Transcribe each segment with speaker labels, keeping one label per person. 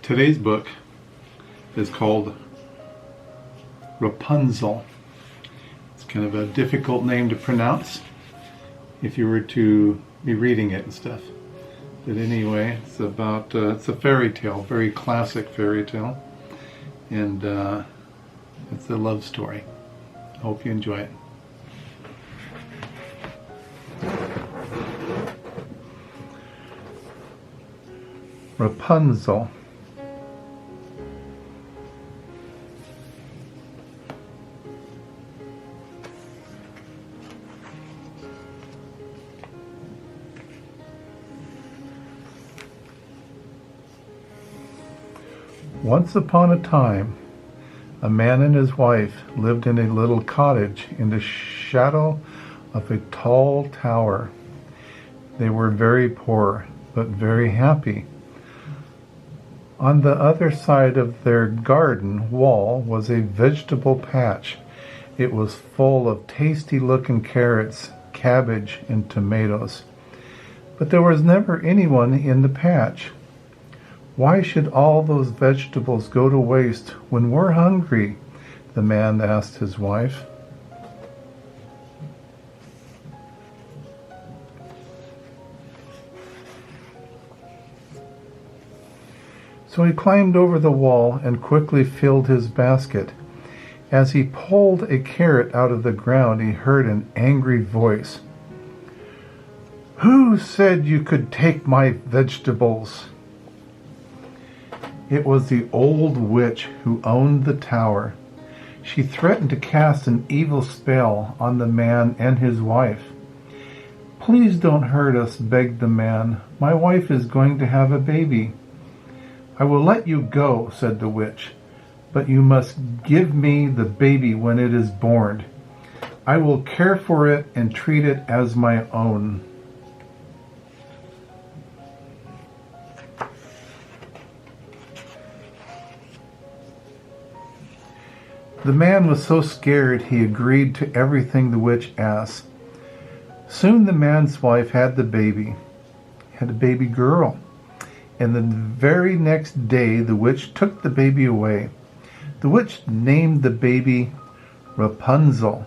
Speaker 1: Today's book is called Rapunzel. It's kind of a difficult name to pronounce if you were to be reading it and stuff. But anyway, it's about, it's a fairy tale, very classic fairy tale. And it's a love story. I hope you enjoy it. Rapunzel. Once upon a time, a man and his wife lived in a little cottage in the shadow of a tall tower. They were very poor, but very happy. On the other side of their garden wall was a vegetable patch. It was full of tasty-looking carrots, cabbage, and tomatoes. But there was never anyone in the patch. "Why should all those vegetables go to waste when we're hungry?" the man asked his wife. So he climbed over the wall and quickly filled his basket. As he pulled a carrot out of the ground, he heard an angry voice. "Who said you could take my vegetables?" It was the old witch who owned the tower. She threatened to cast an evil spell on the man and his wife. "Please don't hurt us," begged the man. "My wife is going to have a baby." "I will let you go," said the witch, "but you must give me the baby when it is born. I will care for it and treat it as my own." The man was so scared he agreed to everything the witch asked. Soon the man's wife had a baby girl. And the very next day the witch took the baby away. The witch named the baby Rapunzel.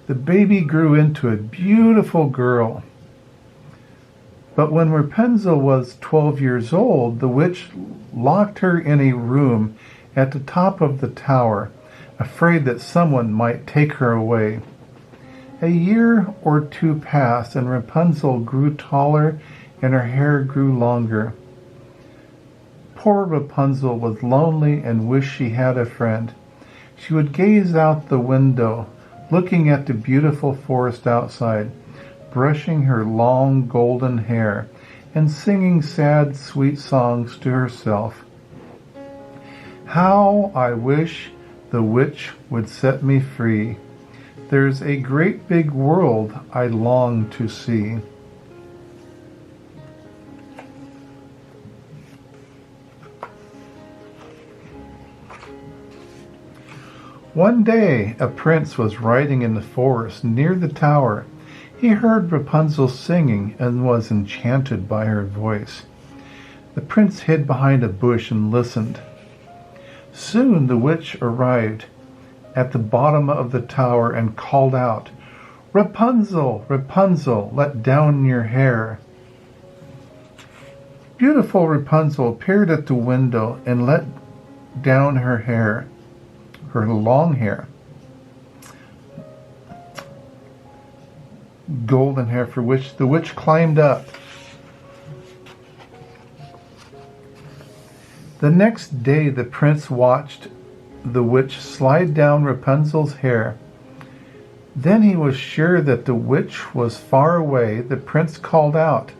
Speaker 1: The baby grew into a beautiful girl. But when Rapunzel was 12 years old, the witch locked her in a room at the top of the tower, afraid that someone might take her away. A year or two passed, and Rapunzel grew taller and her hair grew longer. Poor Rapunzel was lonely and wished she had a friend. She would gaze out the window, looking at the beautiful forest outside, brushing her long golden hair and singing sad, sweet songs to herself. "How I wish the witch would set me free. There's a great big world I long to see." One day, a prince was riding in the forest near the tower. He heard Rapunzel singing and was enchanted by her voice. The prince hid behind a bush and listened. Soon the witch arrived at the bottom of the tower and called out, "Rapunzel, Rapunzel, let down your hair." Beautiful Rapunzel appeared at the window and let down her hair, her long hair. Golden hair, for which the witch climbed up. The next day the prince watched the witch slide down Rapunzel's hair. Then he was sure that the witch was far away. The prince called out,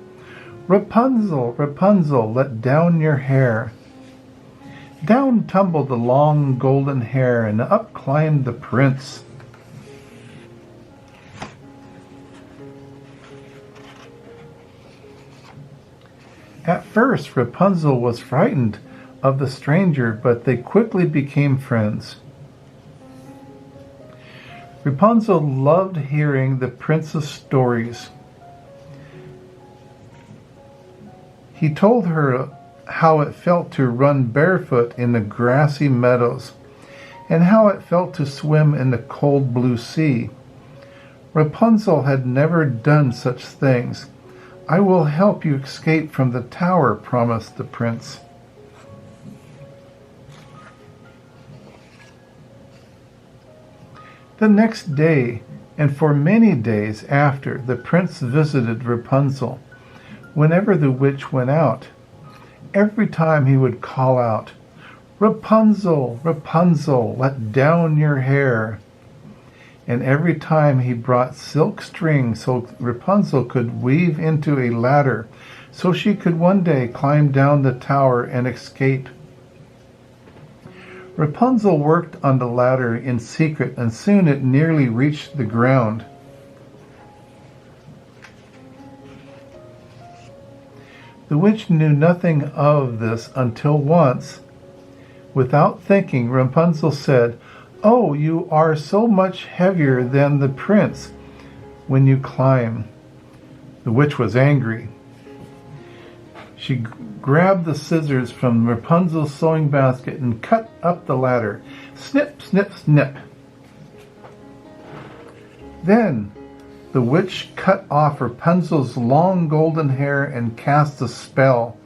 Speaker 1: "Rapunzel, Rapunzel, let down your hair." Down tumbled the long golden hair, and up climbed the prince. At first, Rapunzel was frightened of the stranger, but they quickly became friends. Rapunzel loved hearing the prince's stories. He told her how it felt to run barefoot in the grassy meadows, and how it felt to swim in the cold blue sea. Rapunzel had never done such things. "I will help you escape from the tower," promised the prince. The next day, and for many days after, the prince visited Rapunzel. Whenever the witch went out, every time he would call out, "Rapunzel, Rapunzel, let down your hair." And every time he brought silk string so Rapunzel could weave into a ladder so she could one day climb down the tower and escape. Rapunzel worked on the ladder in secret, and soon it nearly reached the ground. The witch knew nothing of this until once, without thinking, Rapunzel said, "Oh, you are so much heavier than the prince when you climb." The witch was angry. She grabbed the scissors from Rapunzel's sewing basket and cut up the ladder. Snip, snip, snip. Then the witch cut off Rapunzel's long golden hair and cast a spell,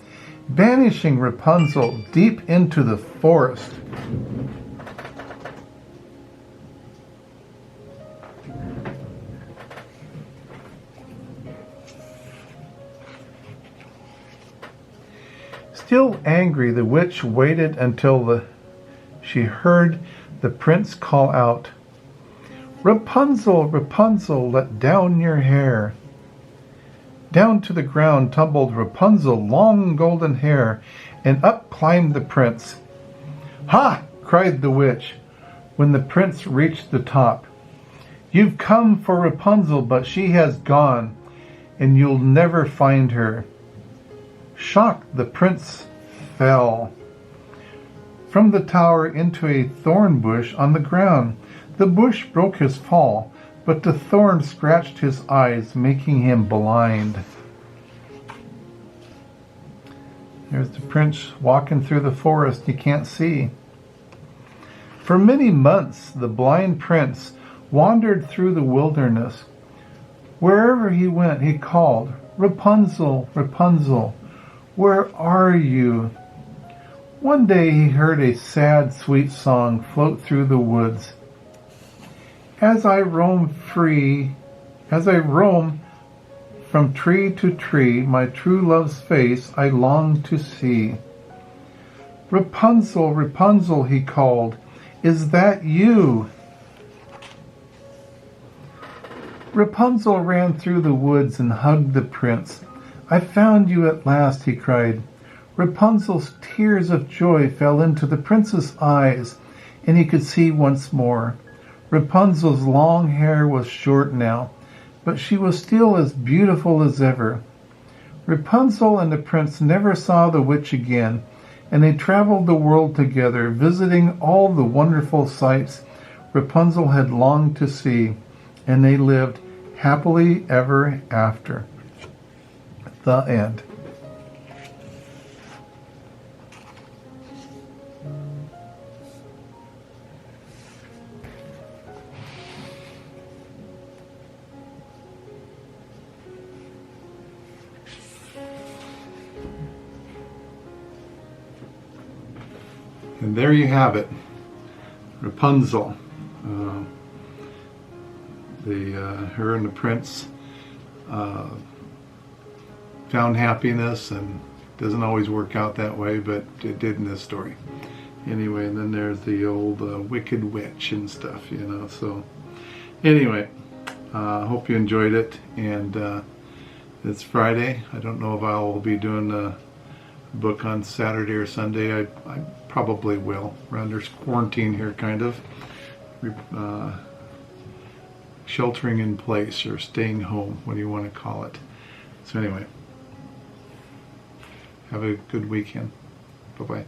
Speaker 1: banishing Rapunzel deep into the forest. Still angry, the witch waited until she heard the prince call out, "Rapunzel, Rapunzel, let down your hair." Down to the ground tumbled Rapunzel's long golden hair, and up climbed the prince. "Ha!" cried the witch when the prince reached the top. "You've come for Rapunzel, but she has gone, and you'll never find her." Shocked, the prince fell from the tower into a thorn bush on the ground. The bush broke his fall, but the thorn scratched his eyes, making him blind. There's the prince walking through the forest. He can't see. For many months, the blind prince wandered through the wilderness. Wherever he went, he called, "Rapunzel, Rapunzel, where are you?" One day he heard a sad, sweet song float through the woods. As I roam from tree to tree, my true love's face I long to see. "Rapunzel, Rapunzel," he called, "is that you?" Rapunzel ran through the woods and hugged the prince. "I found you at last," he cried. Rapunzel's tears of joy fell into the prince's eyes, and he could see once more. Rapunzel's long hair was short now, but she was still as beautiful as ever. Rapunzel and the prince never saw the witch again, and they traveled the world together, visiting all the wonderful sights Rapunzel had longed to see, and they lived happily ever after. The end. And there you have it, Rapunzel. Her and the prince found happiness, and doesn't always work out that way, but it did in this story. Anyway, and then there's the old wicked witch and stuff, So anyway, hope you enjoyed it, and it's Friday. I don't know if I'll be doing a book on Saturday or Sunday. I probably will. We're under quarantine here, kind of. Sheltering in place, or staying home, what do you want to call it. So anyway, have a good weekend. Bye-bye.